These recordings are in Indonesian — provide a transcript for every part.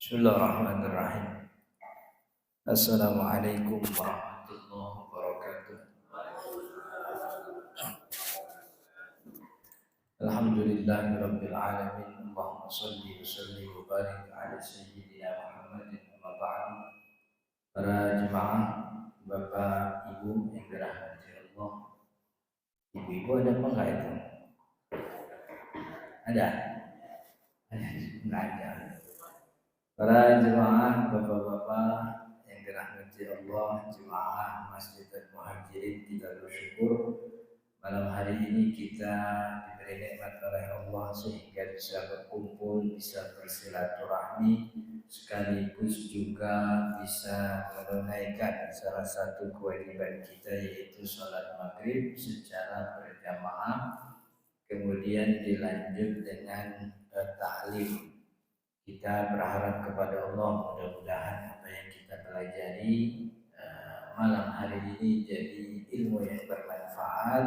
Bismillahirrahmanirrahim. Assalamualaikum warahmatullahi wabarakatuh. Alhamdulillahirabbil alamin. Allahumma shalli wa sallim wa barik ala sayyidina Muhammadin wa ba'd. Para jemaah, Bapak, Ibu yang dirahmati Allah. Ibu-ibu ada apa enggak itu? Ada? Enggak ada. Para jemaah, bapak-bapak yang dirahmati Allah, jemaah Masjid Al-Muhajirin, kita bersyukur malam hari ini kita diberi nikmat oleh Allah sehingga bisa berkumpul, bisa bersilaturahmi, sekaligus juga bisa menunaikan salah satu kewajiban kita, yaitu sholat maghrib secara berjamaah, kemudian dilanjut dengan ta'lim. Kita berharap kepada Allah mudah-mudahan apa yang kita pelajari malam hari ini jadi ilmu yang bermanfaat,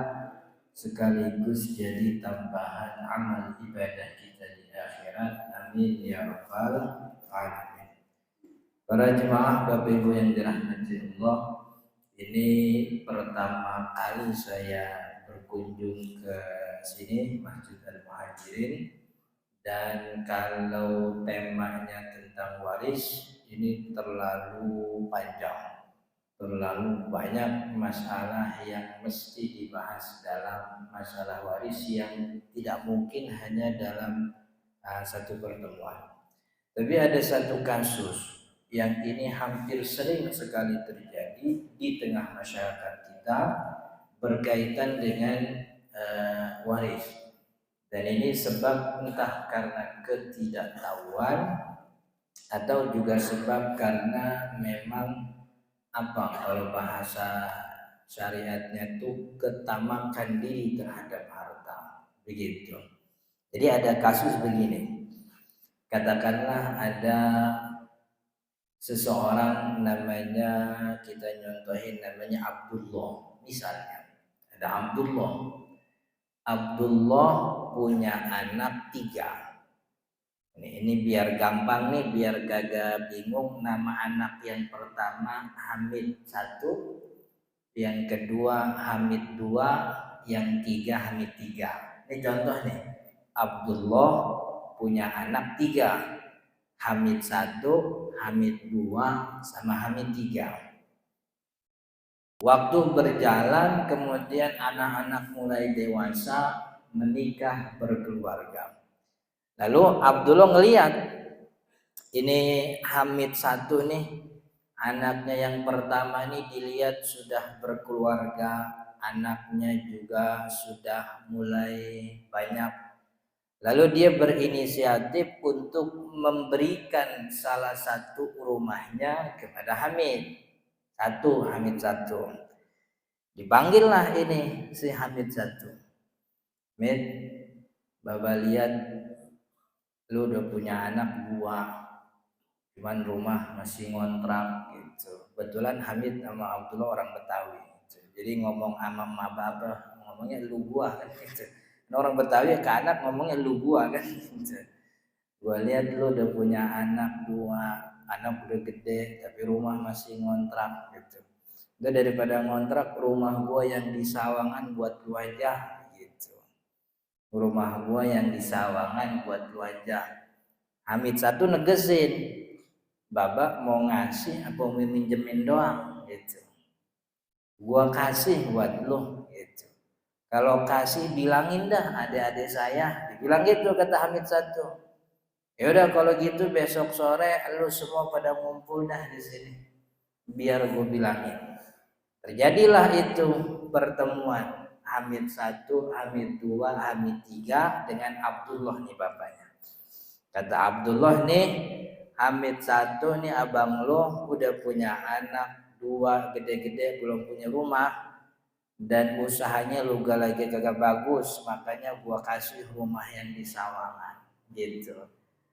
sekaligus jadi tambahan amal ibadah kita di akhirat. Amin ya rabbal alamin. Para jemaah Bapak Ibu yang dirahmati Allah, ini pertama kali saya berkunjung ke sini, Masjid Al-Muhajirin. Dan kalau temanya tentang waris, ini terlalu panjang, terlalu banyak masalah yang mesti dibahas dalam masalah waris yang tidak mungkin hanya dalam satu pertemuan. Tapi ada satu kasus yang ini hampir sering sekali terjadi di tengah masyarakat kita berkaitan dengan waris. Dan ini sebab entah karena ketidaktahuan atau juga sebab karena memang kalau bahasa syariatnya itu ketamakan diri terhadap harta, begitu. Jadi ada kasus begini. Katakanlah ada seseorang namanya, kita nyontohin namanya Abdullah misalnya. Ada Abdullah punya anak 3. Ini biar gampang nih, biar gagak bingung. Nama anak yang pertama Hamid 1, yang kedua Hamid 2, yang 3 Hamid 3. Ini contoh nih. Abdullah punya anak 3. Hamid 1, Hamid 2, sama Hamid 3. Waktu berjalan, kemudian anak-anak mulai dewasa, menikah, berkeluarga. Lalu Abdullah ngelihat ini Hamid 1 nih, anaknya yang pertama ini dilihat sudah berkeluarga, anaknya juga sudah mulai banyak. Lalu dia berinisiatif untuk memberikan salah satu rumahnya kepada Hamid 1. Dipanggillah ini si Hamid 1. Mid, Baba lihat lu udah punya anak 2, cuman rumah masih ngontrak gitu. Kebetulan Hamid sama Abdullah orang Betawi gitu. Jadi ngomong sama Baba ngomongnya lu gua kan gitu. Orang Betawi ke anak ngomongnya lu gua kan gitu. Gua lihat lu udah punya anak 2, anak udah gede tapi rumah masih ngontrak gitu. Udah daripada ngontrak, rumah gua yang di Sawangan buat lu aja gitu. Rumah gua yang di Sawangan buat lu aja. Hamid 1 negesin, Baba mau ngasih apa mau minjemin doang gitu. Gua kasih buat lu gitu. Kalau kasih bilangin dah adik-adik saya, dibilang gitu kata Hamid 1. Ya udah kalau gitu besok sore lu semua pada ngumpul dah di sini. Biar gue bilangin. Terjadilah itu pertemuan Hamid 1, Hamid 2, Hamid 3 dengan Abdullah nih bapaknya. Kata Abdullah nih, Hamid 1 nih abang lo udah punya anak 2 gede-gede belum punya rumah. Dan usahanya lu lagi kagak bagus, makanya gua kasih rumah yang di Sawangan gitu.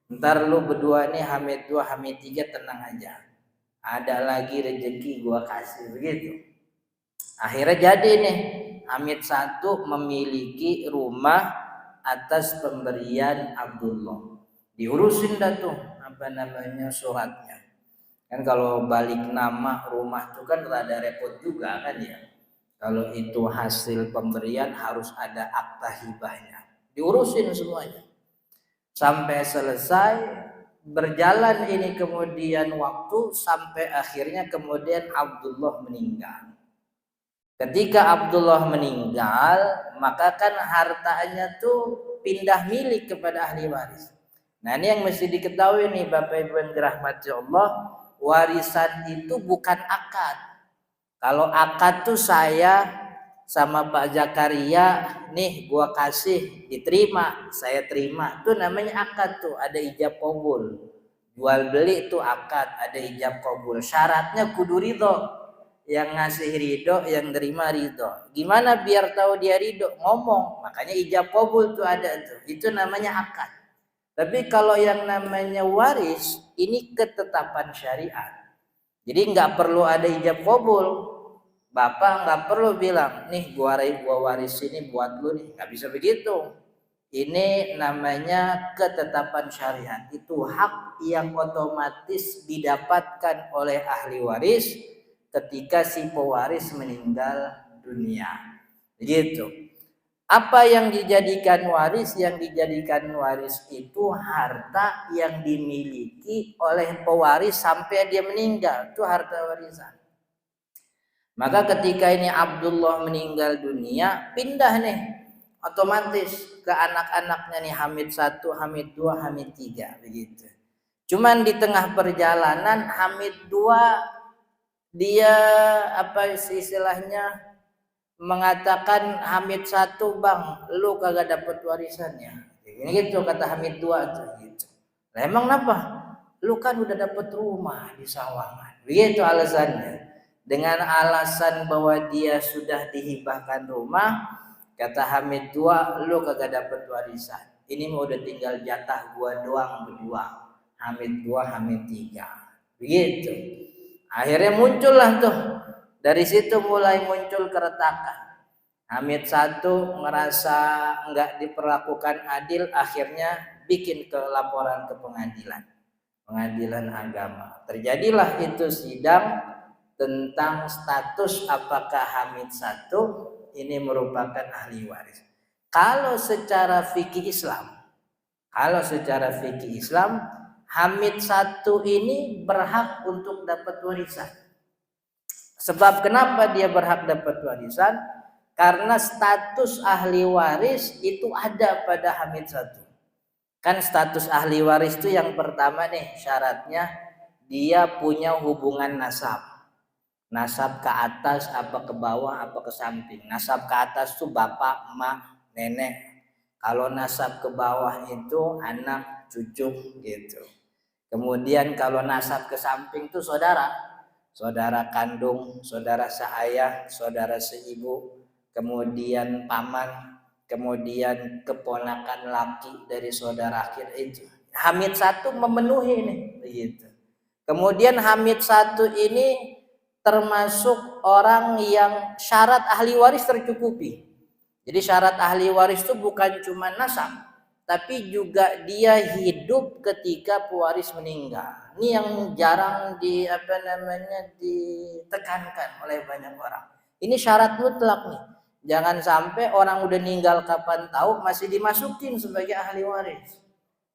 Ntar lu berdua nih Hamid 2, Hamid 3 tenang aja. Ada lagi rezeki gua kasih begitu. Akhirnya jadi nih Hamid 1 memiliki rumah atas pemberian Abdullah. diurusin dah tuh apa namanya suratnya. Kan kalau balik nama rumah tuh kan rada repot juga kan ya. Kalau itu hasil pemberian harus ada akta hibahnya. Diurusin semuanya. Sampai selesai berjalan ini kemudian waktu sampai akhirnya kemudian Abdullah meninggal. Ketika Abdullah meninggal, maka kan hartanya tuh pindah milik kepada ahli waris. Nah, ini yang mesti diketahui nih Bapak Ibu yang dirahmati Allah, warisan itu bukan akad. Kalau akad tuh saya sama Pak Zakaria, nih gua kasih, diterima, saya terima. Itu namanya akad tuh, ada ijab qabul. Jual beli itu akad, ada ijab qabul. Syaratnya kudu ridho. Yang ngasih ridho, yang terima ridho. Gimana biar tahu dia ridho? Ngomong. Makanya ijab qabul tuh ada tuh. Itu namanya akad. Tapi kalau yang namanya waris, ini ketetapan syariat. Jadi nggak perlu ada ijab qabul. Bapak nggak perlu bilang, nih gua waris ini buat lu nih. Nggak bisa begitu. Ini namanya ketetapan syariat. Itu hak yang otomatis didapatkan oleh ahli waris ketika si pewaris meninggal dunia. Begitu. Apa yang dijadikan waris? Yang dijadikan waris itu harta yang dimiliki oleh pewaris sampai dia meninggal. Itu harta warisan. Maka ketika ini Abdullah meninggal dunia, pindah nih otomatis ke anak-anaknya nih Hamid 1, Hamid 2, Hamid 3 begitu. Cuman di tengah perjalanan Hamid 2 dia apa istilahnya mengatakan Hamid 1, Bang, lu kagak dapat warisannya. Ini gitu kata Hamid 2 tuh gitu. Nah, emang kenapa? Lu kan udah dapat rumah di Sawangan. Begitu alasannya. Dengan alasan bahwa dia sudah dihibahkan rumah, kata Hamid 2, lu kagak dapat warisan. Ini mau udah tinggal jatah gua doang berdua. Hamid 2, Hamid 3. Begitu. Akhirnya muncullah tuh. Dari situ mulai muncul keretakan. Hamid 1 merasa enggak diperlakukan adil, akhirnya bikin laporan ke pengadilan agama. Terjadilah itu sidang tentang status apakah Hamid 1 ini merupakan ahli waris. Kalau secara fikih Islam, Hamid 1 ini berhak untuk dapat warisan. Sebab kenapa dia berhak dapat warisan? Karena status ahli waris itu ada pada Hamid 1. Kan status ahli waris itu yang pertama nih syaratnya dia punya hubungan nasab. Nasab ke atas apa ke bawah apa ke samping. Nasab ke atas tuh bapak, emak, nenek. Kalau nasab ke bawah itu anak, cucu gitu. Kemudian kalau nasab ke samping tuh saudara. Saudara kandung, saudara seayah, saudara seibu, kemudian paman, kemudian keponakan laki dari saudara akhir itu. Hamid 1 memenuhi ini begitu. Kemudian Hamid 1 ini termasuk orang yang syarat ahli waris tercukupi. Jadi syarat ahli waris itu bukan cuma nasab, tapi juga dia hidup ketika pewaris meninggal. Ini yang jarang ditekankan oleh banyak orang. Ini syarat mutlak nih. Jangan sampai orang udah meninggal kapan tahu masih dimasukin sebagai ahli waris.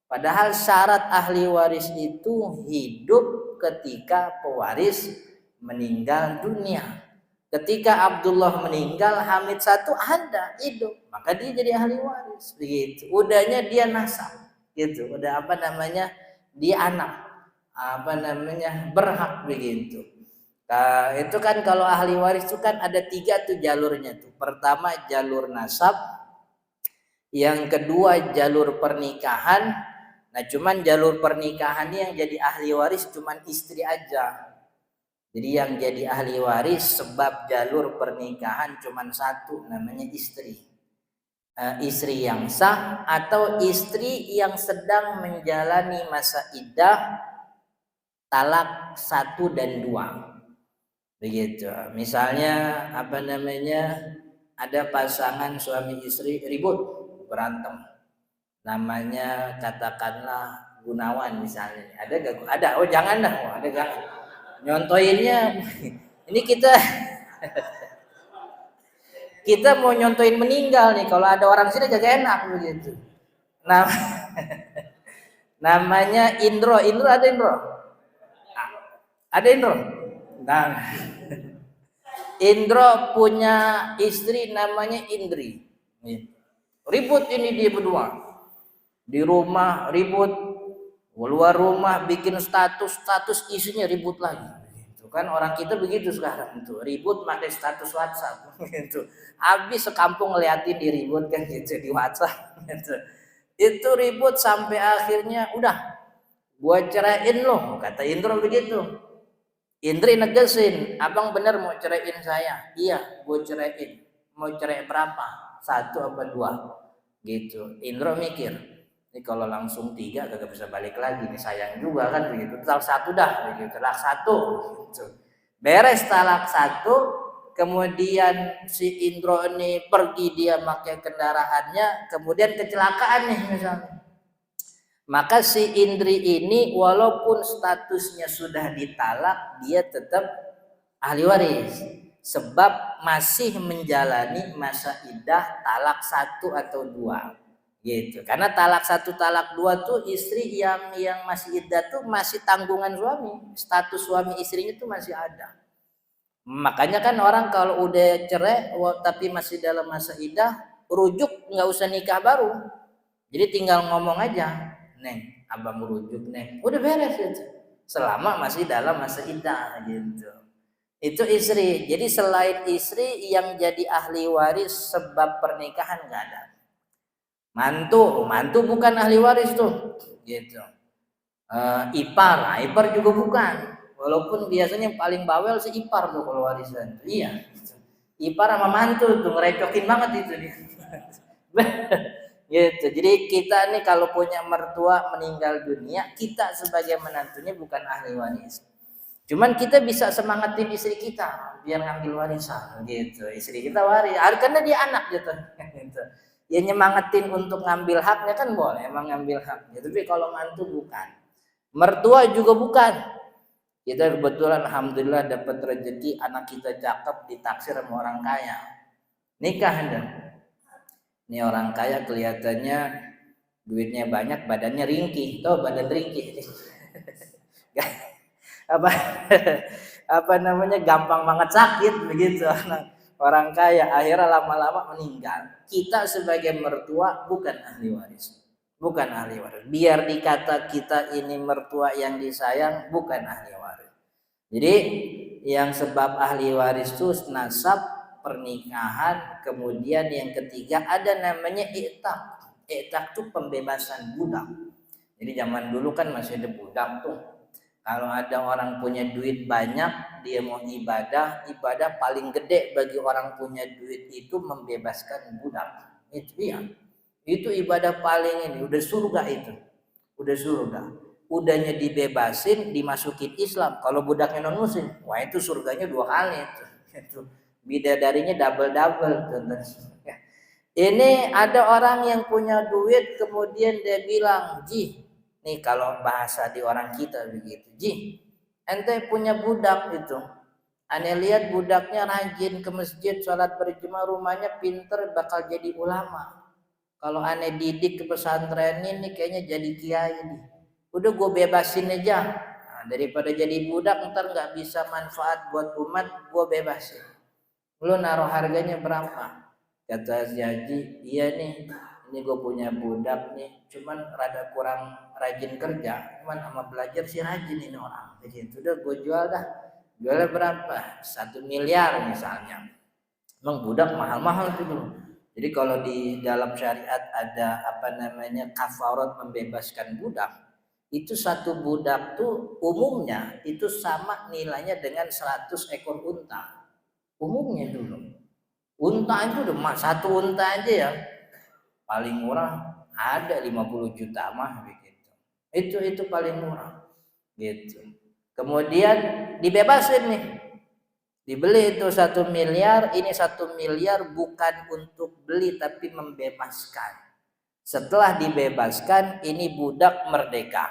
Padahal syarat ahli waris itu hidup ketika pewaris meninggal dunia. Ketika Abdullah meninggal, Hamid 1 ada hidup, maka dia jadi ahli waris begitu. Udahnya dia nasab gitu, udah dia anak berhak begitu. Nah, itu kan kalau ahli waris itu kan ada 3 tuh jalurnya tuh. Pertama jalur nasab, yang kedua jalur pernikahan. Nah, cuman jalur pernikahan yang jadi ahli waris cuman istri aja. Jadi yang jadi ahli waris sebab jalur pernikahan cuma 1, namanya istri. Istri yang sah atau istri yang sedang menjalani masa iddah talak 1 dan 2. Begitu. Misalnya ada pasangan suami istri ribut, berantem. Namanya katakanlah Gunawan misalnya. Ada gak? Ada. Oh jangan dah. Oh, ada gak? Nyontoinnya ini kita mau nyontoin meninggal nih. Kalau ada orang sini gak enak begitu. Nah, namanya Indro. Indro ada Indro? Ada Indro? Nah, Indro punya istri namanya Indri. Ribut ini dia berdua. Di rumah ribut, keluar rumah bikin status isinya ribut lagi. Itu kan orang kita begitu sekarang itu, ribut pakai status WhatsApp gitu. Habis sekampung ngeliatin diribut kan gitu di WhatsApp gitu. Itu ribut sampai akhirnya udah gua ceraiin loh, kata Indro begitu. Indri negesin, abang bener mau ceraiin saya? Iya, gue ceraiin. Mau cerai berapa? 1 apa 2? Gitu. Indro mikir, ini kalau langsung 3 kagak bisa balik lagi, ini sayang juga kan begitu. Talak 1 dah, begitu. Talak 1, gitu. Beres talak 1, kemudian si Indro ini pergi dia pakai kendaraannya, kemudian kecelakaan nih misalnya. Maka si Indri ini walaupun statusnya sudah ditalak, dia tetap ahli waris. Sebab masih menjalani masa iddah talak 1 atau 2. Gitu. Karena talak 1, talak 2 tuh istri yang masih iddah tuh masih tanggungan suami. Status suami istrinya tuh masih ada. Makanya kan orang kalau udah cerai tapi masih dalam masa iddah, rujuk nggak usah nikah baru. Jadi tinggal ngomong aja. Neng, abang merujuk neng, udah beres gitu. Selama masih dalam masa iddah gitu. Itu istri. Jadi selain istri yang jadi ahli waris sebab pernikahan nggak ada. Mantu bukan ahli waris tuh, gitu. Ipar juga bukan. Walaupun biasanya yang paling bawel si ipar tuh kalau warisan. Iya. Gitu. Ipar sama mantu tuh ngerecokin banget itu dia. Gitu. Jadi kita nih kalau punya mertua meninggal dunia, kita sebagai menantunya bukan ahli waris. Cuman kita bisa semangatin istri kita biar ngambil warisan gitu. Istri kita waris, karena dia anak gitu. Gitu. Ya nyemangatin untuk ngambil haknya kan boleh, emang ngambil haknya. Tapi kalau mantu bukan. Mertua juga bukan. Kita kebetulan alhamdulillah dapat rezeki anak kita cakep ditaksir sama orang kaya. Nikah dah. Ini orang kaya kelihatannya duitnya banyak, badannya ringkih. Tahu badan ringkih? apa namanya gampang banget sakit begitu orang kaya, akhirnya lama-lama meninggal. Kita sebagai mertua bukan ahli waris. Biar dikata kita ini mertua yang disayang, bukan ahli waris. Jadi yang sebab ahli waris itu nasab, pernikahan, kemudian yang ketiga ada namanya i'taq. I'taq itu pembebasan budak. Jadi zaman dulu kan masih ada budak tuh. Kalau ada orang punya duit banyak, dia mau ibadah paling gede bagi orang punya duit itu membebaskan budak. Itu dia. Itu ibadah paling ini, udah surga itu. Udah surga. Udahnya dibebasin, dimasukin Islam. Kalau budaknya non muslim, wah itu surganya 2 kali itu. Itu. Bidadarinya double. Ini ada orang yang punya duit kemudian dia bilang, Ji, nih kalau bahasa di orang kita begitu, Ji, ente punya budak itu, ane lihat budaknya rajin ke masjid, sholat berjemaah, rumahnya pinter, bakal jadi ulama. Kalau ane didik ke pesantren ini kayaknya jadi kiai nih. Udah gue bebasin aja. Nah, daripada jadi budak ntar nggak bisa manfaat buat umat, gue bebasin. Lu naruh harganya berapa? Kata si Haji, iya nih, ini gue punya budak nih, cuman rada kurang rajin kerja, cuman sama belajar sih rajin ini orang. Begitu udah gue jual dah. Jualnya berapa? 1 miliar misalnya. Emang budak mahal-mahal itu dulu. Jadi kalau di dalam syariat ada apa namanya kafarat membebaskan budak, itu satu budak tuh umumnya itu sama nilainya dengan 100 ekor unta. Umumnya dulu. Unta itu udah 1 unta aja ya. Paling murah ada 50 juta mah begitu. Itu paling murah. Gitu. Kemudian dibebasin nih. Dibeli itu 1 miliar, ini 1 miliar bukan untuk beli tapi membebaskan. Setelah dibebaskan, ini budak merdeka.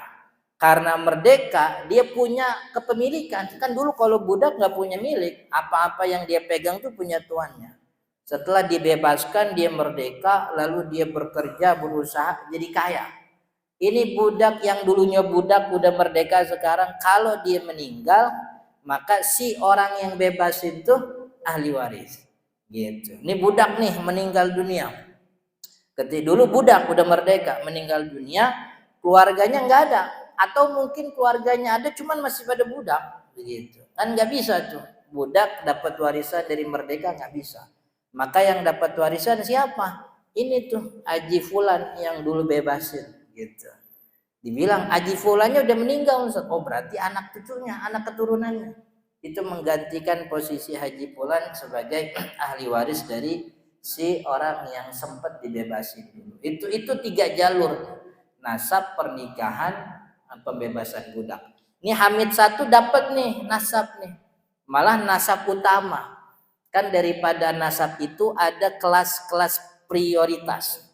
Karena merdeka, dia punya kepemilikan. Kan dulu kalau budak nggak punya milik, apa-apa yang dia pegang tuh punya tuannya. Setelah dibebaskan, dia merdeka, lalu dia bekerja, berusaha, jadi kaya. Ini budak yang dulunya budak, udah merdeka sekarang, kalau dia meninggal, maka si orang yang bebas itu ahli waris. Gitu. Ini budak nih meninggal dunia. Ketika dulu budak udah merdeka, meninggal dunia, keluarganya nggak ada, atau mungkin keluarganya ada, cuman masih pada budak, begitu. Kan nggak bisa tuh, budak dapat warisan dari merdeka nggak bisa. Maka yang dapat warisan siapa? Ini tuh Haji Fulan yang dulu bebasin, gitu. Dibilang Haji Fulannya udah meninggal, oh berarti anak cucunya, anak keturunannya. Itu menggantikan posisi Haji Fulan sebagai ahli waris dari si orang yang sempat dibebasin dulu. Itu 3 jalur. Nasab, pernikahan, pembebasan budak. Ini Hamid 1 dapat nih nasab nih. Malah nasab utama. Kan daripada nasab itu ada kelas-kelas prioritas.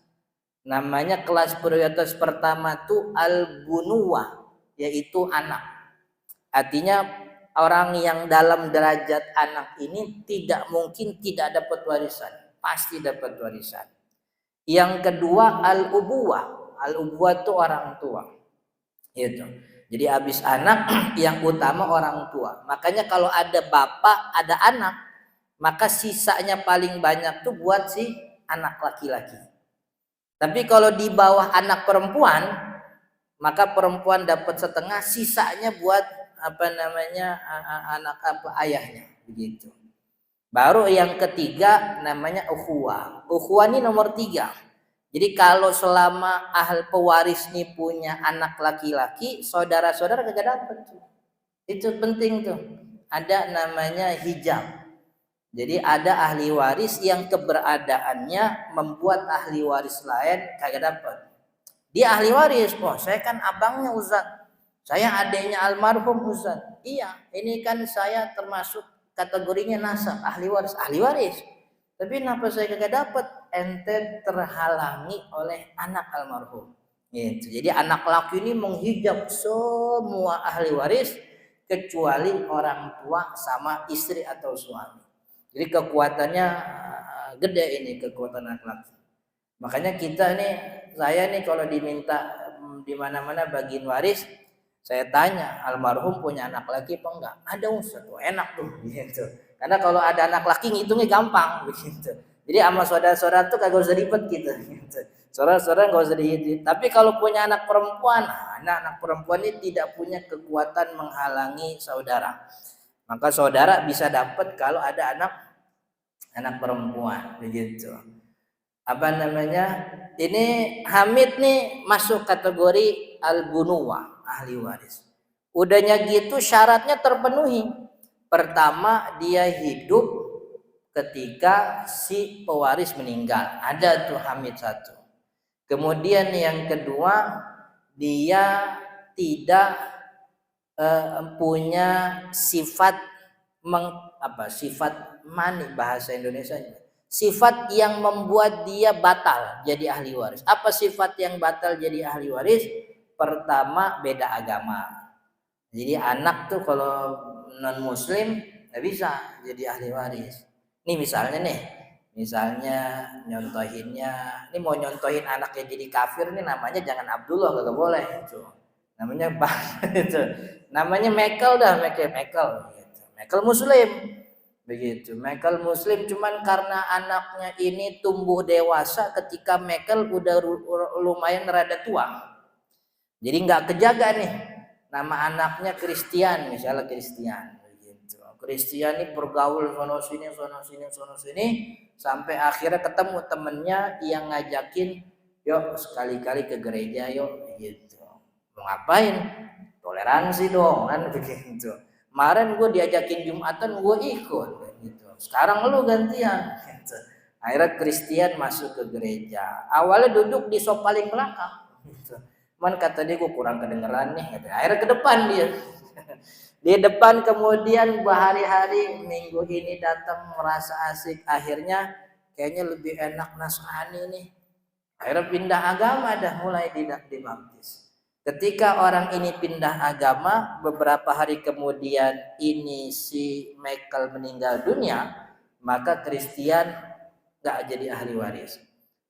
Namanya kelas prioritas pertama tuh al-bunuwah, yaitu anak. Artinya orang yang dalam derajat anak ini tidak mungkin tidak dapat warisan, pasti dapat warisan. Yang kedua al-ubuwah. Al-ubuwah itu orang tua. Gitu. Jadi habis anak yang utama orang tua. Makanya kalau ada bapak, ada anak, maka sisanya paling banyak tuh buat si anak laki-laki. Tapi kalau di bawah anak perempuan, maka perempuan dapat setengah, sisanya buat anak ayahnya, begitu. Baru yang ketiga namanya ukhuwah. Ukhuwah ini nomor 3. Jadi kalau selama ahli pewaris ini punya anak laki-laki, saudara-saudara kagak dapat. Itu penting tuh. Ada namanya hijab. Jadi ada ahli waris yang keberadaannya membuat ahli waris lain kagak dapat. Dia ahli waris, saya kan abangnya Ustaz. Saya adiknya almarhum Ustaz. Iya, ini kan saya termasuk kategorinya nasab, ahli waris. Tapi kenapa saya kagak dapat? Ente terhalangi oleh anak almarhum. Gitu. Jadi anak laki ini menghijab semua ahli waris kecuali orang tua sama istri atau suami. Jadi kekuatannya gede ini, kekuatan anak laki. Makanya saya nih kalau diminta di mana-mana bagiin waris, saya tanya almarhum punya anak laki apa enggak? Ada Ustaz, enak tuh gitu. Karena kalau ada anak laki ngitungnya gampang begitu. Jadi sama saudara-saudara tuh kagak usah ribet gitu. Saudara-saudara nggak usah ribet. Tapi kalau punya anak perempuan, anak perempuan ini tidak punya kekuatan menghalangi saudara. Maka saudara bisa dapat kalau ada anak perempuan begitu. Ini Hamid nih masuk kategori al-bunuwah, ahli waris. Udahnya gitu syaratnya terpenuhi. Pertama, dia hidup ketika si pewaris meninggal. Ada tuh Hamid 1. Kemudian yang kedua, dia tidak punya sifat sifat mani bahasa Indonesianya. Sifat yang membuat dia batal jadi ahli waris. Apa sifat yang batal jadi ahli waris? Pertama, beda agama. Jadi anak tuh kalau non muslim nggak bisa jadi ahli waris. Nih misalnya nyontohinnya, ini mau nyontohin anaknya jadi kafir nih, namanya jangan Abdullah, kagak boleh itu. Namanya itu. Namanya Michael Michael muslim. Begitu. Michael muslim, cuman karena anaknya ini tumbuh dewasa ketika Michael udah lumayan rada tua. Jadi nggak kejaga nih. Nama anaknya Christian, misalnya Christian. Begitu. Christian ini bergaul sono sini sampai akhirnya ketemu temennya yang ngajakin, yuk sekali-kali ke gereja yuk, gitu. Mau ngapain? Toleransi dong, kan begitu. Kemarin gue diajakin Jumatan, gue ikut gitu. Sekarang lu gantian gitu. Akhirnya Christian masuk ke gereja. Awalnya duduk di sop paling belakang gitu. Cuman kata dia, gue kurang kedengeran nih gitu. Akhirnya ke depan dia. Di depan, kemudian berhari-hari minggu ini datang merasa asik. Akhirnya kayaknya lebih enak Nasrani nih. Akhirnya pindah agama dah, mulai dibaptis. Ketika orang ini pindah agama, beberapa hari kemudian ini si Michael meninggal dunia, maka Christian gak jadi ahli waris.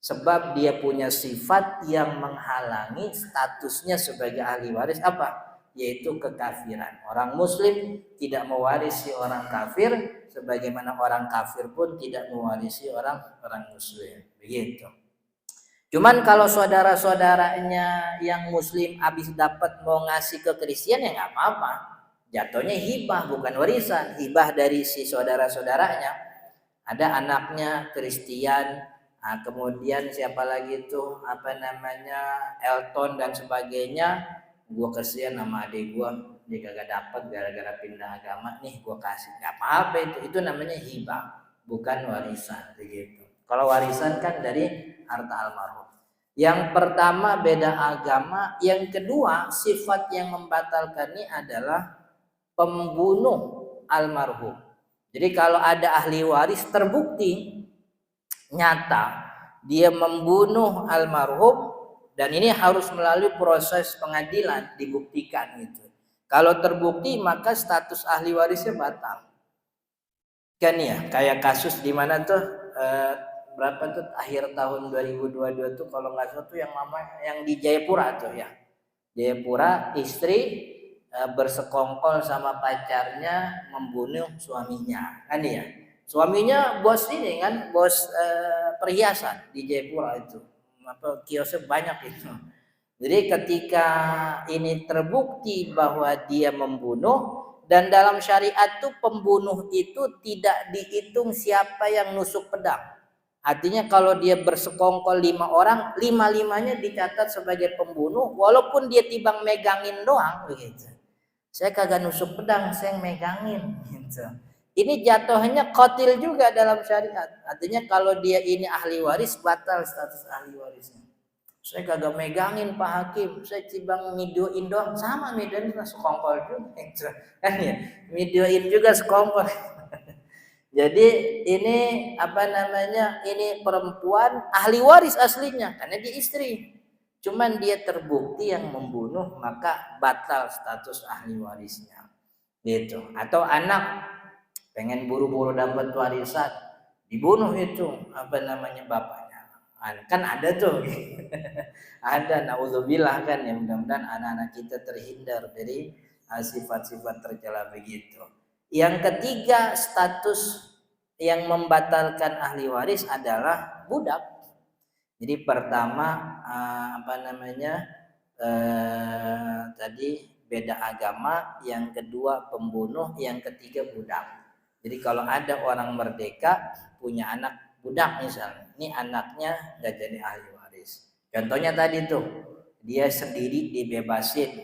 Sebab dia punya sifat yang menghalangi statusnya sebagai ahli waris apa? Yaitu kekafiran. Orang muslim tidak mewarisi orang kafir, sebagaimana orang kafir pun tidak mewarisi orang muslim. Begitu. Cuman kalau saudara-saudaranya yang muslim habis dapat mau ngasih ke Kristen ya nggak apa-apa. Jatuhnya hibah bukan warisan, hibah dari si saudara-saudaranya. Ada anaknya Kristen, nah, kemudian siapa lagi tuh apa namanya Elton dan sebagainya. Gua kasihan sama adik gua, dia kagak dapat gara-gara pindah agama, nih gua kasih. Nggak apa-apa itu namanya hibah, bukan warisan begitu. Kalau warisan kan dari harta almarhum. Yang pertama beda agama, yang kedua sifat yang membatalkan ini adalah pembunuh almarhum. Jadi kalau ada ahli waris terbukti nyata dia membunuh almarhum, dan ini harus melalui proses pengadilan dibuktikan gitu. Kalau terbukti maka status ahli warisnya batal. Kan ya, kayak kasus di mana tuh berapa tuh akhir tahun 2022 tuh kalau nggak salah tuh yang di Jayapura tuh ya. Jayapura istri bersekongkol sama pacarnya membunuh suaminya kan ya. Suaminya bos ini kan, bos perhiasan di Jayapura itu. Apa kiosnya banyak itu. Jadi ketika ini terbukti bahwa dia membunuh, dan dalam syariat tuh pembunuh itu tidak dihitung siapa yang nusuk pedang. Artinya kalau dia bersekongkol 5 orang, 5-5-nya dicatat sebagai pembunuh, walaupun dia timbang megangin doang begitu. Saya kagak nusuk pedang, saya megangin gitu. Ini jatuhnya qatil juga dalam syariat. Artinya kalau dia ini ahli waris, batal status ahli warisnya. Saya kagak megangin Pak Hakim, saya timbang videoin doang, sama videoin sekongkol juga gitu. Kan ya, videoin juga sekongkol. Jadi ini apa namanya? Ini perempuan ahli waris aslinya karena dia istri. Cuman dia terbukti yang membunuh, maka batal status ahli warisnya. Gitu. Atau anak pengen buru-buru dapat warisan, dibunuh itu apa namanya bapaknya. Kan ada tuh. Ada, naudzubillah kan ya, mudah-mudahan anak-anak kita terhindar dari sifat-sifat tercela begitu. Yang ketiga status yang membatalkan ahli waris adalah budak. Jadi pertama apa namanya tadi beda agama, yang kedua pembunuh, yang ketiga budak. Jadi kalau ada orang merdeka punya anak budak misalnya, ini anaknya nggak jadi ahli waris. Contohnya tadi tuh dia sendiri dibebasin,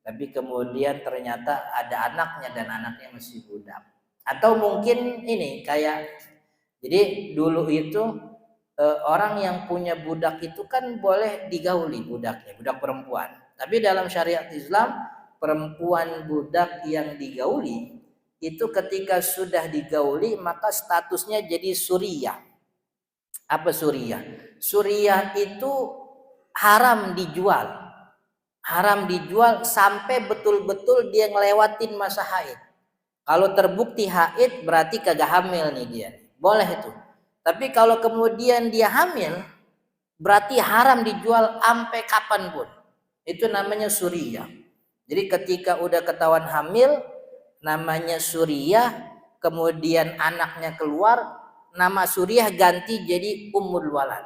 tapi kemudian ternyata ada anaknya dan anaknya masih budak. Atau mungkin ini kayak, jadi dulu itu orang yang punya budak itu kan boleh digauli budaknya, budak perempuan. Tapi dalam syariat Islam, perempuan budak yang digauli itu ketika sudah digauli maka statusnya jadi suriyah. Apa suriyah? Suriyah itu haram dijual. Haram dijual sampai betul-betul dia ngelewatin masa haid. Kalau terbukti haid berarti kagak hamil nih dia. Boleh itu. Tapi kalau kemudian dia hamil, berarti haram dijual sampai kapanpun. Itu namanya suriyah. Jadi ketika udah ketahuan hamil, namanya suriyah, kemudian anaknya keluar, nama suriyah ganti jadi ummul walad.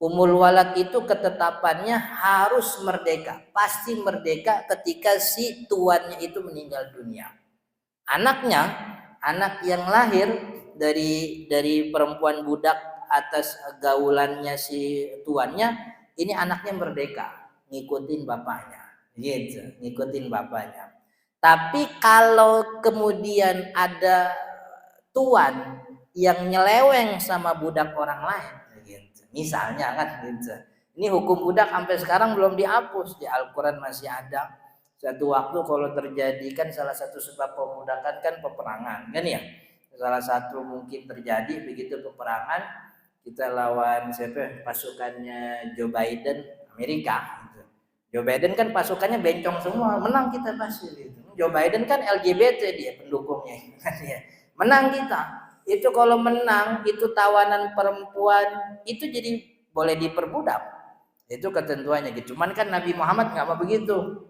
Ummul walad itu ketetapannya harus merdeka. Pasti merdeka ketika si tuannya itu meninggal dunia. Anaknya, anak yang lahir dari perempuan budak atas gaulannya si tuannya, ini anaknya merdeka, ngikutin bapaknya, gitu, ngikutin bapaknya. Tapi kalau kemudian ada tuan yang nyeleweng sama budak orang lain, gitu, misalnya kan, gitu. Ini hukum budak sampai sekarang belum dihapus, di Al-Quran masih ada. Satu waktu kalau terjadi kan salah satu sebab pemudakan kan peperangan kan ya, salah satu mungkin terjadi begitu peperangan, kita lawan siapa pasukannya Joe Biden Amerika gitu. Joe Biden kan pasukannya bencong semua, menang kita pasti gitu. Joe Biden kan LGBT dia pendukungnya menang kita. Itu kalau menang itu tawanan perempuan itu jadi boleh diperbudak, itu ketentuannya gitu. Cuman kan Nabi Muhammad nggak mau begitu.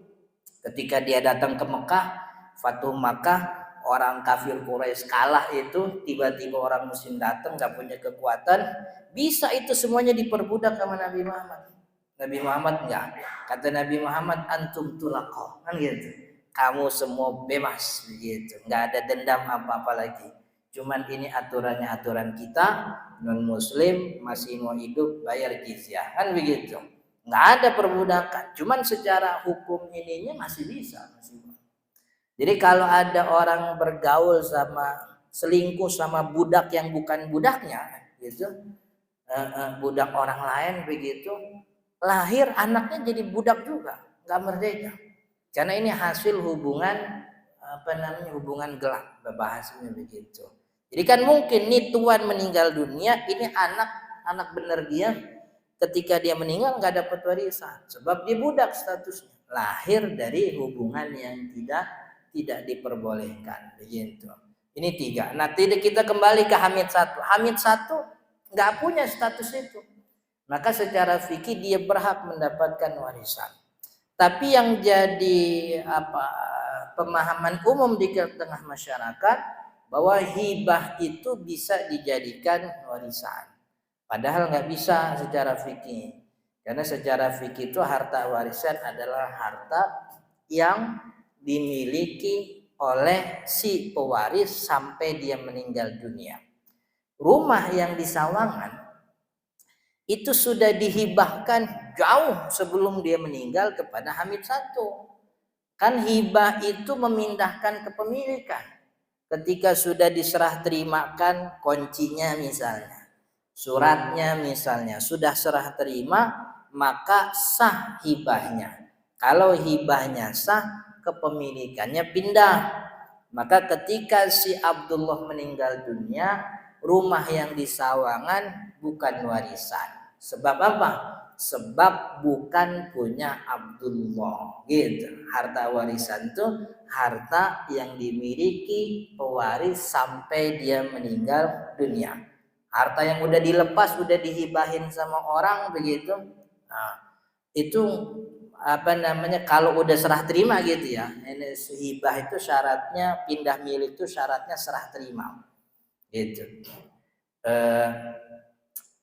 Ketika dia datang ke Mekah, Fatuh Makkah, orang kafir Quraisy kalah itu, tiba-tiba orang muslim datang nggak punya kekuatan, bisa itu semuanya diperbudak sama Nabi Muhammad. Nabi Muhammad enggak. Kata Nabi Muhammad, antum tulaqah, kan gitu. Kamu semua bebas begitu, nggak ada dendam apa-apa lagi. Cuman ini aturannya aturan kita, non muslim masih mau hidup bayar jizyah, kan begitu. Nggak ada perbudakan, cuman secara hukum ininya masih bisa. Jadi kalau ada orang bergaul sama selingkuh sama budak yang bukan budaknya, gitu, budak orang lain begitu, lahir anaknya jadi budak juga, nggak merdeka. Karena ini hasil hubungan hubungan gelap, bahasanya begitu. Jadi kan mungkin nih tuan meninggal dunia, ini anak bener dia. Ketika dia meninggal nggak dapat warisan sebab dia budak statusnya, lahir dari hubungan yang tidak diperbolehkan begitu. Ini 3. Nah, tidak, kita kembali ke Hamid 1. Hamid 1 nggak punya status itu, maka secara fikih dia berhak mendapatkan warisan. Tapi yang jadi pemahaman umum di tengah masyarakat bahwa hibah itu bisa dijadikan warisan. Padahal nggak bisa secara fikih, karena secara fikih itu harta warisan adalah harta yang dimiliki oleh si pewaris sampai dia meninggal dunia. Rumah yang di Sawangan itu sudah dihibahkan jauh sebelum dia meninggal kepada Hamid 1. Kan hibah itu memindahkan kepemilikan. Ketika sudah diserah terimakan kuncinya misalnya, suratnya misalnya sudah serah terima, maka sah hibahnya. Kalau hibahnya sah, kepemilikannya pindah. Maka ketika si Abdullah meninggal dunia, rumah yang di Sawangan bukan warisan. Sebab apa? Sebab bukan punya Abdullah gitu. Harta warisan itu harta yang dimiliki pewaris sampai dia meninggal dunia. Harta yang udah dilepas, udah dihibahin sama orang begitu, nah, itu kalau udah serah terima gitu ya, ini hibah itu syaratnya, pindah milik itu syaratnya serah terima gitu.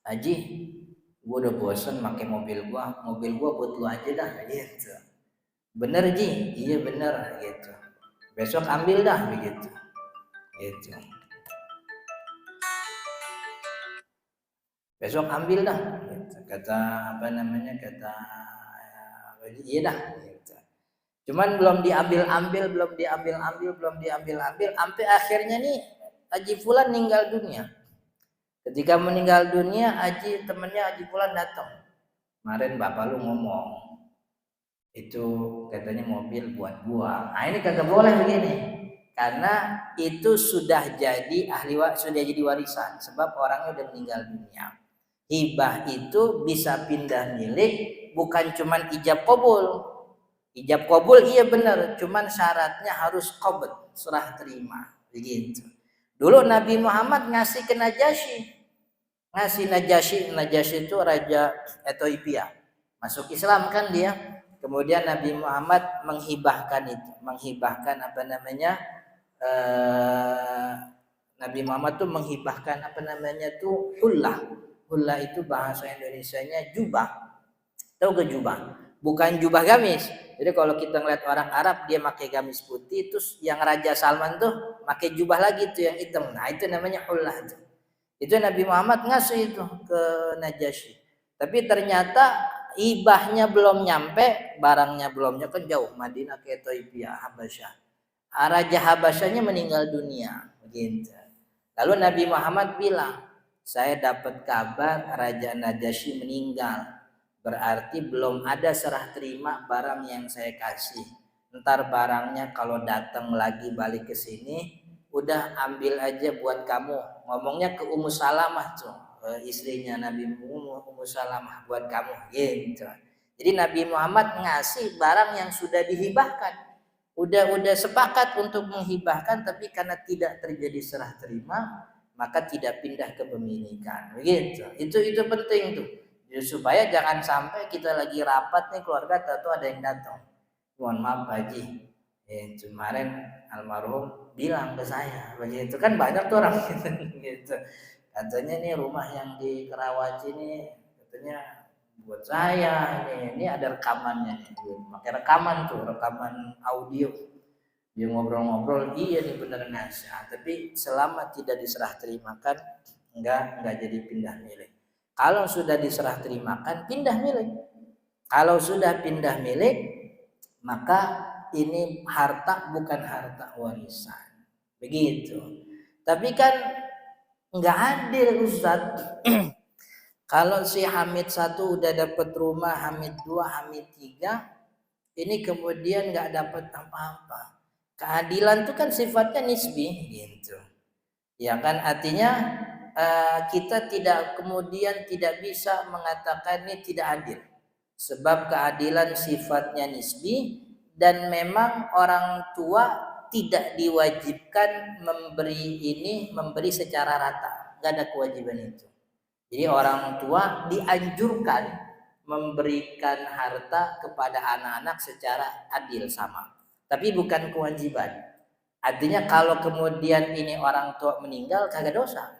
Haji, gua udah bosen pakai mobil gua buat lu aja dah gitu. Bener Ji? Iya bener gitu. Besok ambil dah begitu gitu. Besok ambil dah gitu. Kata iya dah gitu. Cuman belum diambil sampai akhirnya nih Haji Fulan meninggal dunia. Ketika meninggal dunia, temennya Haji Fulan datang. Kemarin bapak lu ngomong itu katanya mobil buat gua. Nah, ini kagak boleh begini. Karena itu sudah jadi sudah jadi warisan sebab orangnya udah meninggal dunia. Hibah itu bisa pindah milik, bukan cuman ijab qabul. Ijab qabul iya benar, cuman syaratnya harus qabd, serah terima begitu. Dulu Nabi Muhammad ngasih ke Najasyi. Najasyi itu raja Ethiopia. Masuk Islam kan dia. Kemudian Nabi Muhammad menghibahkan Nabi Muhammad tuh menghibahkan hullah. Hullah itu bahasa Indonesianya jubah. Tahu ke jubah? Bukan jubah gamis. Jadi kalau kita ngeliat orang Arab dia pakai gamis putih, terus yang Raja Salman tuh pakai jubah lagi tuh yang hitam. Nah, itu namanya hullah. Itu Nabi Muhammad ngasih itu ke Najasyi. Tapi ternyata hibahnya belum nyampe, barangnya belum nyampe, jauh Madinah ke Ethiopia, Habasyah. Raja Habasyahnya meninggal dunia, begitu. Lalu Nabi Muhammad bilang, saya dapat kabar Raja Najasyi meninggal. Berarti belum ada serah terima barang yang saya kasih. Ntar barangnya kalau datang lagi balik ke sini, udah ambil aja buat kamu. Ngomongnya ke Ummu Salamah tuh, istrinya Nabi Ummu Salamah buat kamu gitu. Jadi Nabi Muhammad ngasih barang yang sudah dihibahkan. Udah sepakat untuk menghibahkan, tapi karena tidak terjadi serah terima maka tidak pindah kepemilikan. Begitu. Itu penting tuh. Jadi supaya jangan sampai kita lagi rapat nih keluarga atau ada yang datang. Mohon maaf Pak Haji, kemarin almarhum bilang ke saya begitu, kan banyak tuh orang gitu. Katanya nih rumah yang di Karawaci ini katanya buat saya, ini ada rekamannya nih, pakai rekaman tuh, rekaman audio, dia ngobrol-ngobrol, iya nih bener nasihat, tapi selama tidak diserah terimakan enggak jadi pindah milik. Kalau sudah diserah terimakan pindah milik. Kalau sudah pindah milik maka ini harta bukan harta warisan. Begitu. Tapi kan enggak adil Ustaz. Kalau si Hamid 1 udah dapat rumah, Hamid 2, Hamid 3, ini kemudian nggak dapat apa-apa. Keadilan itu kan sifatnya nisbi, gitu. Ya kan, artinya kita kemudian tidak bisa mengatakan ini tidak adil. Sebab keadilan sifatnya nisbi dan memang orang tua tidak diwajibkan memberi secara rata. Nggak ada kewajiban itu. Jadi orang tua dianjurkan memberikan harta kepada anak-anak secara adil sama. Tapi bukan kewajiban. Artinya kalau kemudian ini orang tua meninggal kagak dosa.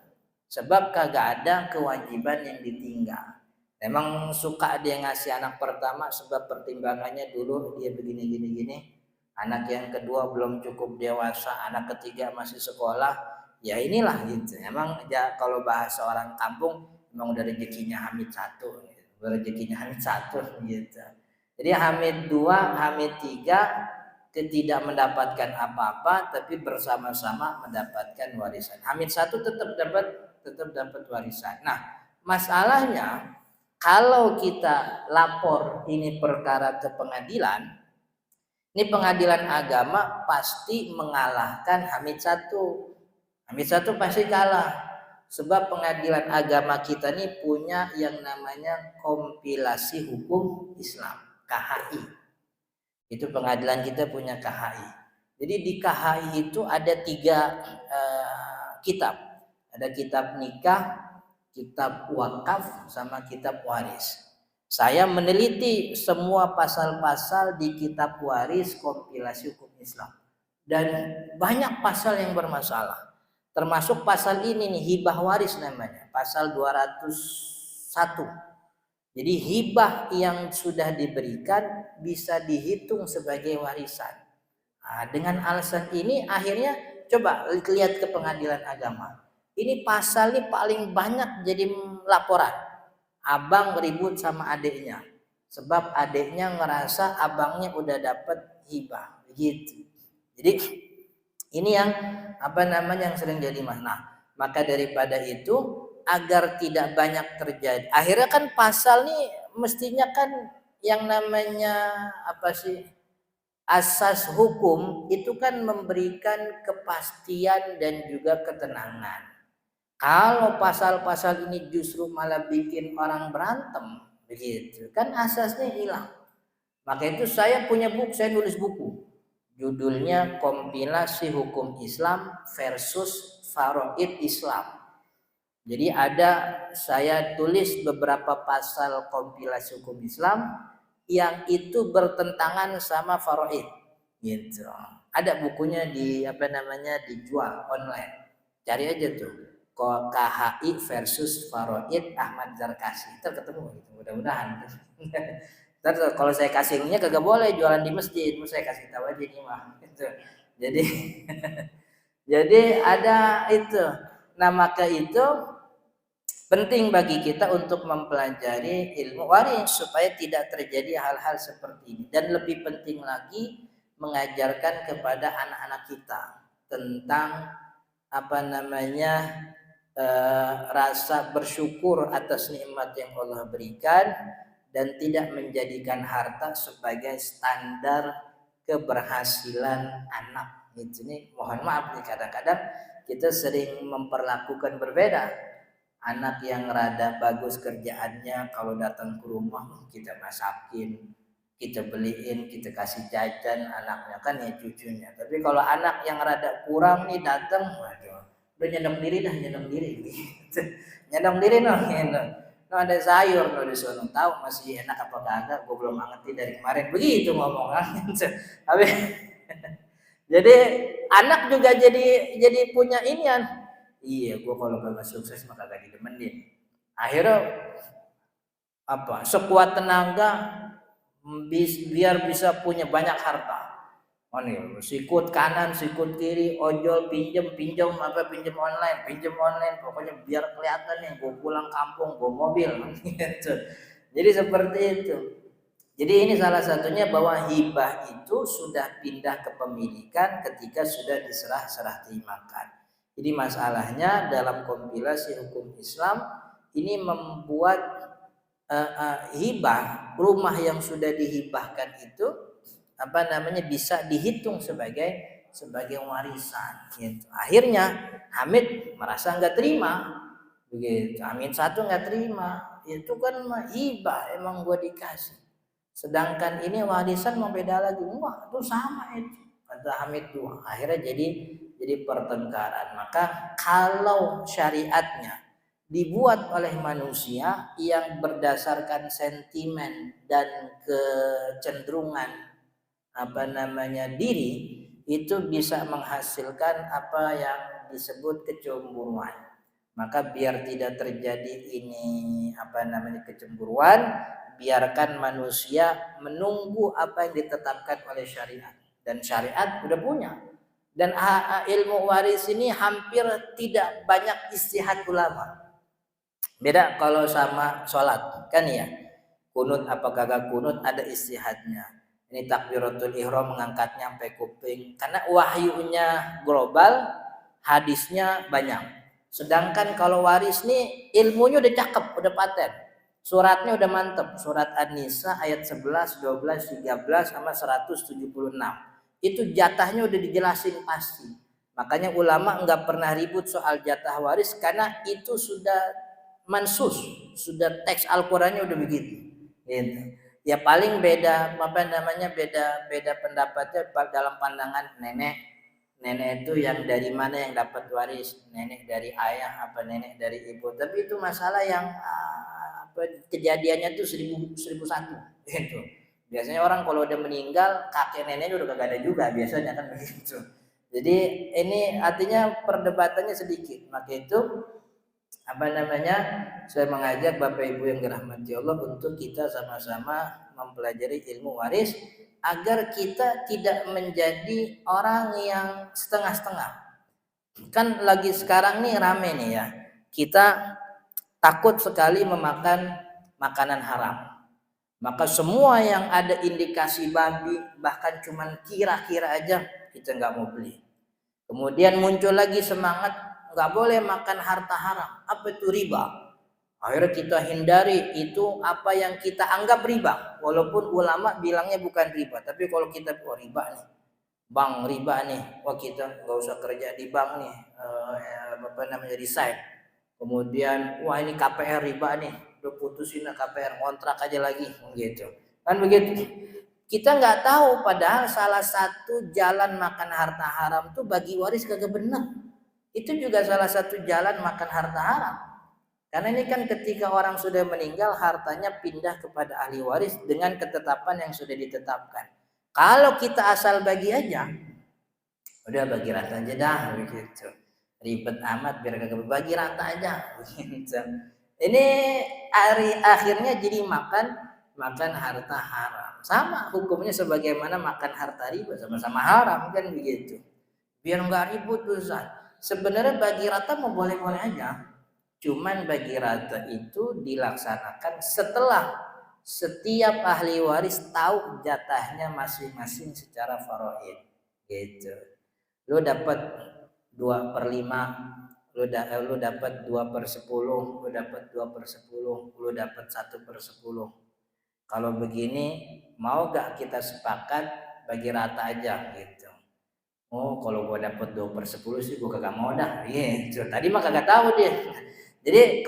Sebab kagak ada kewajiban yang ditinggal. Memang suka dia ngasih anak pertama sebab pertimbangannya dulu dia begini. Anak yang kedua belum cukup dewasa, anak ketiga masih sekolah. Ya inilah gitu. Emang ya kalau bahasa orang kampung memang udah rezekinya Hamid 1, rezekinya Hamid 1 gitu. Jadi Hamid 2, Hamid 3 tidak mendapatkan apa-apa tapi bersama-sama mendapatkan warisan. Hamid 1 tetap dapat warisan. Nah, masalahnya kalau kita lapor ini perkara ke pengadilan, ini pengadilan agama pasti mengalahkan Hamid 1. Hamid 1 pasti kalah. Sebab pengadilan agama kita ini punya yang namanya kompilasi hukum Islam, KHI. Itu pengadilan kita punya KHI. Jadi di KHI itu ada 3 kitab. Ada kitab nikah, kitab wakaf, sama kitab waris. Saya meneliti semua pasal-pasal di kitab waris kompilasi hukum Islam. Dan banyak pasal yang bermasalah. Termasuk pasal ini nih, hibah waris namanya, pasal 201. Jadi hibah yang sudah diberikan bisa dihitung sebagai warisan. Nah, dengan alasan ini akhirnya coba lihat ke pengadilan agama. Ini pasal ini paling banyak jadi laporan. Abang ribut sama adiknya. Sebab adiknya ngerasa abangnya udah dapat hibah. Begitu. Jadi ini yang yang sering jadi masalah. Maka daripada itu agar tidak banyak terjadi. Akhirnya kan pasal nih mestinya kan yang namanya asas hukum itu kan memberikan kepastian dan juga ketenangan. Kalau pasal-pasal ini justru malah bikin orang berantem, begitu kan asasnya hilang. Maka itu saya punya buku, saya nulis buku. Judulnya Kompilasi Hukum Islam versus Faraid Islam. Jadi saya tulis beberapa pasal kompilasi hukum Islam yang itu bertentangan sama faraid. Gitu. Ada bukunya dijual online. Cari aja tuh. KHI versus Faraid Ahmad Zarkasi. Ketemu gitu. Mudah-mudahan. Terus kalau saya kasih linknya kagak boleh jualan di masjid, saya kasih tahu aja nih mah. Gitu. Jadi jadi ada itu. Nah maka itu penting bagi kita untuk mempelajari ilmu waris supaya tidak terjadi hal-hal seperti ini. Dan lebih penting lagi mengajarkan kepada anak-anak kita tentang rasa bersyukur atas nikmat yang Allah berikan dan tidak menjadikan harta sebagai standar keberhasilan anak. Ini mohon maaf nih kadang-kadang kita sering memperlakukan berbeda. Anak yang rada bagus kerjaannya, kalau datang ke rumah kita masakin, kita beliin, kita kasih jajan anaknya kan ya cucunya. Tapi kalau anak yang rada kurang nih datang, waduh, udah nyendok diri gitu. Nyendok diri gitu. No ada sayur no di sono, tahu masih enak apa kagak, gue belum ngerti dari kemarin, begitu ngomong kan. Tapi jadi anak juga jadi punya inian. Iya, gue kalau kagak sukses maka kagak didemenin. Akhirnya apa? Sekuat tenaga biar bisa punya banyak harta. Oh nih, sikut kanan, sikut kiri, ojol, pinjem online, pokoknya biar kelihatan nih, gue pulang kampung, gue mobil, gitu. Jadi seperti itu. Jadi ini salah satunya bahwa hibah itu sudah pindah kepemilikan ketika sudah diserah terimakan. Jadi masalahnya dalam kompilasi hukum Islam ini membuat hibah, rumah yang sudah dihibahkan itu bisa dihitung sebagai warisan gitu. Akhirnya Hamid merasa nggak terima begitu. Hamid satu nggak terima, itu kan hibah, emang gue dikasih, sedangkan ini warisan mau beda lagi. Wah itu sama itu kata Hamid tuh. Akhirnya jadi pertengkaran. Maka kalau syariatnya dibuat oleh manusia yang berdasarkan sentimen dan kecenderungan diri, itu bisa menghasilkan apa yang disebut kecemburuan. Maka biar tidak terjadi ini kecemburuan, biarkan manusia menunggu apa yang ditetapkan oleh syariat, dan syariat udah punya. Dan ilmu waris ini hampir tidak banyak ijtihad ulama. Beda kalau sama sholat kan ya, kunut apa kagak kunut ada ijtihadnya. Ini takbiratul ihram mengangkatnya sampai kuping, karena wahyunya global, hadisnya banyak. Sedangkan kalau waris nih ilmunya udah cakep, udah paten. Suratnya udah mantep, surat An-Nisa ayat 11, 12, 13 sama 176. Itu jatahnya udah dijelasin pasti. Makanya ulama enggak pernah ribut soal jatah waris karena itu sudah mansus, sudah teks Al-Qur'annya udah begitu. Gitu. Ya paling beda beda pendapatnya dalam pandangan nenek itu yang dari mana yang dapat waris, nenek dari ayah apa nenek dari ibu. Tapi itu masalah yang kejadiannya tuh 1001 gitu. Biasanya orang kalau udah meninggal kakek neneknya udah kagak ada juga biasanya kan begitu. Jadi ini artinya perdebatannya sedikit. Maka itu saya mengajak Bapak Ibu yang dirahmati Allah untuk kita sama-sama mempelajari ilmu waris agar kita tidak menjadi orang yang setengah-setengah. Kan lagi sekarang nih rame nih ya, kita takut sekali memakan makanan haram. Maka semua yang ada indikasi babi, bahkan cuman kira-kira aja kita nggak mau beli. Kemudian muncul lagi semangat nggak boleh makan harta haram. Apa itu riba? Akhirnya kita hindari itu apa yang kita anggap riba. Walaupun ulama bilangnya bukan riba, tapi kalau kita riba nih, bank riba nih, wah kita nggak usah kerja di bank nih, resign. Kemudian wah ini KPR riba nih, udah putusin KPR, kontrak aja lagi, gitu. Kan begitu. Kita nggak tahu padahal salah satu jalan makan harta haram tuh bagi waris kagak benar. Itu juga salah satu jalan makan harta haram. Karena ini kan ketika orang sudah meninggal hartanya pindah kepada ahli waris dengan ketetapan yang sudah ditetapkan. Kalau kita asal bagi aja, udah bagi rata aja dah begitu. Ribet amat biar kagak bagi rata aja begitu. Ini akhirnya jadi makan harta haram. Sama hukumnya sebagaimana makan harta riba, sama-sama haram kan begitu. Biar enggak ribut Ustaz. Sebenarnya bagi rata mau boleh-boleh aja. Cuman bagi rata itu dilaksanakan setelah setiap ahli waris tahu jatahnya masing-masing secara faraid. Gitu. Lu dapat 2/5, lu dapat 2/10, lu dapat 2/10, lu dapat 1/10. Kalau begini mau gak kita sepakat bagi rata aja gitu. Oh kalau gua dapat 2/10 sih gua kagak mau dah. Iya, tadi mah kagak tahu dia. Jadi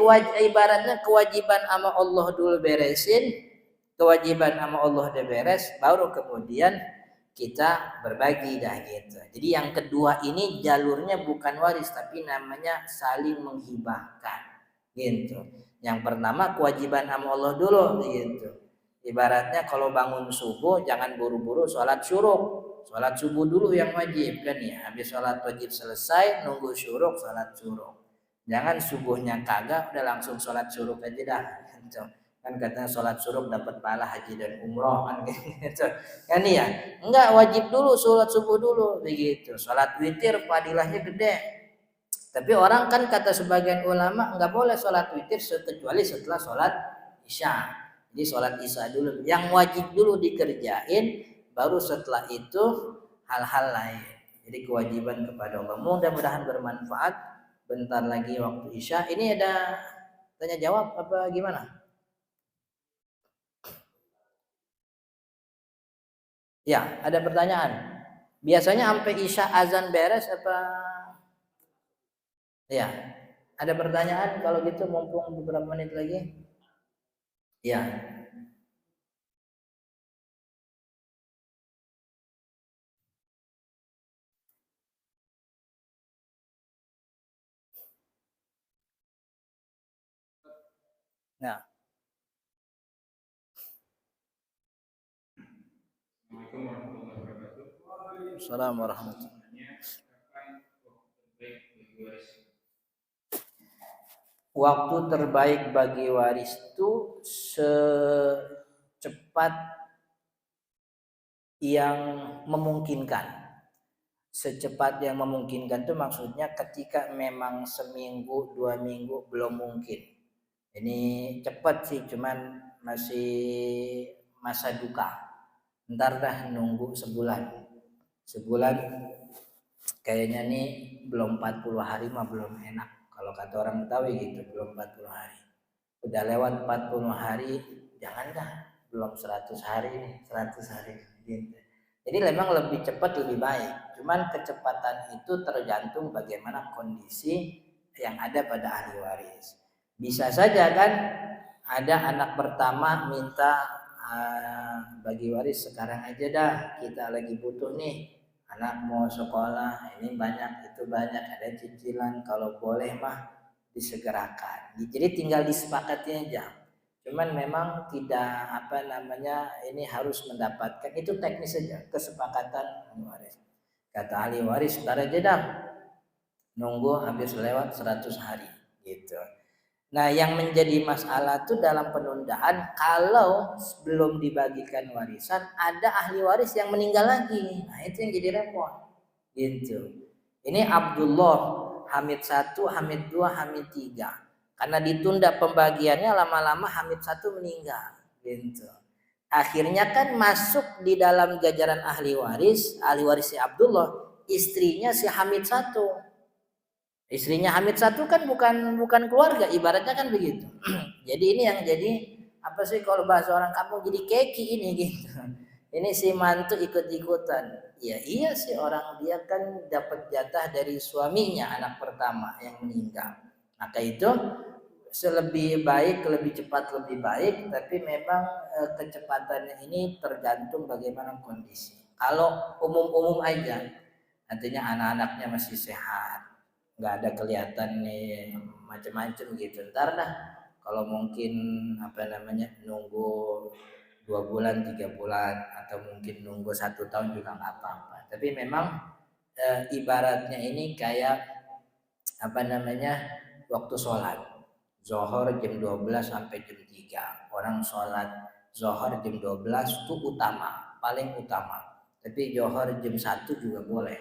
ibaratnya kewajiban sama Allah dulu beresin, kewajiban sama Allah udah beres, baru kemudian kita berbagi dah gitu. Jadi yang kedua ini jalurnya bukan waris tapi namanya saling menghibahkan gitu. Yang pertama kewajiban sama Allah dulu gitu. Ibaratnya kalau bangun subuh jangan buru-buru sholat syuruk. Sholat subuh dulu yang wajib kan ya. Habis sholat wajib selesai nunggu syuruk sholat syuruk. Jangan subuhnya kagak udah langsung sholat syuruk aja dah. Gitu. Kan katanya sholat syuruk dapat pahala haji dan umroh kan gitu. Kan ya? Enggak, wajib dulu sholat subuh dulu begitu. Sholat witir padilahnya gede. Tapi orang kan kata sebagian ulama enggak boleh sholat witir kecuali setelah sholat isya. Jadi sholat isya dulu. Yang wajib dulu dikerjain, baru setelah itu hal-hal lain. Jadi kewajiban kepada Allah. Mudah-mudahan bermanfaat. Bentar lagi waktu isya. Ini ada tanya jawab apa gimana? Ya, ada pertanyaan. Biasanya sampai isya azan beres apa? Ya, ada pertanyaan kalau gitu mumpung beberapa menit lagi. Ya. Nah. Assalamualaikum warahmatullahi wabarakatuh. Waktu terbaik bagi waris itu secepat yang memungkinkan. Secepat yang memungkinkan itu maksudnya ketika memang seminggu, 2 minggu belum mungkin. Ini cepat sih, cuman masih masa duka. Ntar dah nunggu sebulan. Sebulan kayaknya nih belum 40 hari mah belum enak. Kalau kata orang Betawi gitu, belum 40 hari. Udah lewat 40 hari, jangan dah. Belum 100 hari nih, 100 hari. Gitu. Jadi memang lebih cepat lebih baik. Cuman kecepatan itu tergantung bagaimana kondisi yang ada pada ahli waris. Bisa saja kan ada anak pertama minta bagi waris sekarang aja dah, kita lagi butuh nih, anak mau sekolah, ini banyak itu banyak, ada cicilan, kalau boleh mah disegerakan. Jadi tinggal disepakati aja. Cuman memang tidak ini harus mendapatkan, itu teknis saja kesepakatan ahli waris. Kata ahli waris, ntar aja dah, nunggu habis lewat 100 hari gitu. Nah, yang menjadi masalah itu dalam penundaan kalau belum dibagikan warisan ada ahli waris yang meninggal lagi. Nah, itu yang jadi repot. Gitu. Ini Abdullah Hamid 1, Hamid 2, Hamid 3. Karena ditunda pembagiannya lama-lama Hamid 1 meninggal. Gitu. Akhirnya kan masuk di dalam jajaran ahli waris si Abdullah, istrinya si Hamid 1. Istrinya Hamid 1 kan bukan keluarga, ibaratnya kan begitu. Jadi ini yang jadi apa sih kalau bahasa orang kampung, jadi keki ini gitu. Ini si mantu ikut-ikutan. Ya iya sih, orang dia kan dapat jatah dari suaminya anak pertama yang meninggal. Maka itu selebih baik, lebih cepat lebih baik, tapi memang kecepatannya ini tergantung bagaimana kondisi. Kalau umum-umum aja, artinya anak-anaknya masih sehat, nggak ada kelihatan nih macam-macam gitu, ntar dah kalau mungkin nunggu 2 bulan 3 bulan atau mungkin nunggu 1 tahun juga nggak apa-apa. Tapi memang ibaratnya ini kayak waktu sholat zohor jam 12 sampai jam 3, orang sholat zohor jam 12 itu utama, paling utama. Tapi zohor jam 1 juga boleh,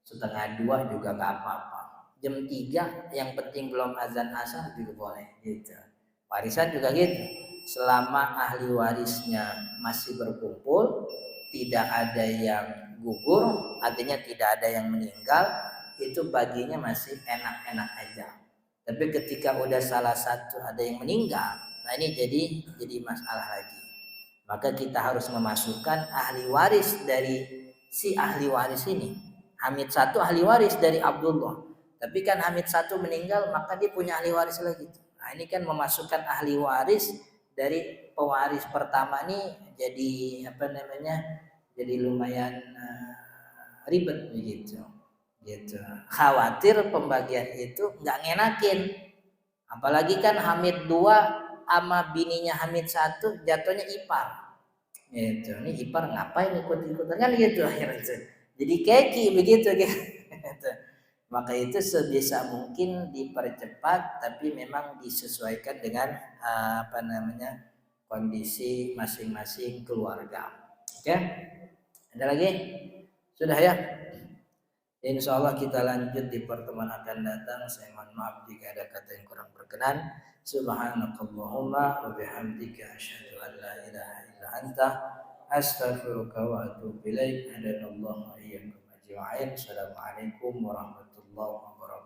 setengah 2 juga nggak apa-apa, jam 3 yang penting belum azan asar juga boleh gitu. Warisan juga gitu, selama ahli warisnya masih berkumpul, tidak ada yang gugur, artinya tidak ada yang meninggal, itu baginya masih enak-enak aja. Tapi ketika udah salah satu ada yang meninggal, nah ini jadi masalah lagi. Maka kita harus memasukkan ahli waris dari si ahli waris ini. Hamid 1 ahli waris dari Abdullah. Tapi kan Hamid satu meninggal, maka dia punya ahli waris lagi. Nah, ini kan memasukkan ahli waris dari pewaris pertama nih jadi apa namanya? Jadi lumayan ribet begitu. Gitu. Khawatir pembagian itu nggak ngenakin. Apalagi kan Hamid 2 sama bininya Hamid 1 jatuhnya ipar. Gitu. Ini ipar ngapain ikut-ikutan kan gitu akhirnya. Jadi keki begitu gitu. Maka itu sebisa mungkin dipercepat tapi memang disesuaikan dengan apa namanya kondisi masing-masing keluarga. Oke? Ada lagi? Sudah ya? Insya Allah kita lanjut di pertemuan akan datang. Saya mohon maaf jika ada kata yang kurang berkenan. Subhanakallahumma wa bihamdika asyhadu an la ilaha illa anta astaghfiruka wa atubu ilaik. Hadanallahu wa iyyakum ajma'in. Assalamualaikum warahmatullahi wabarakatuh.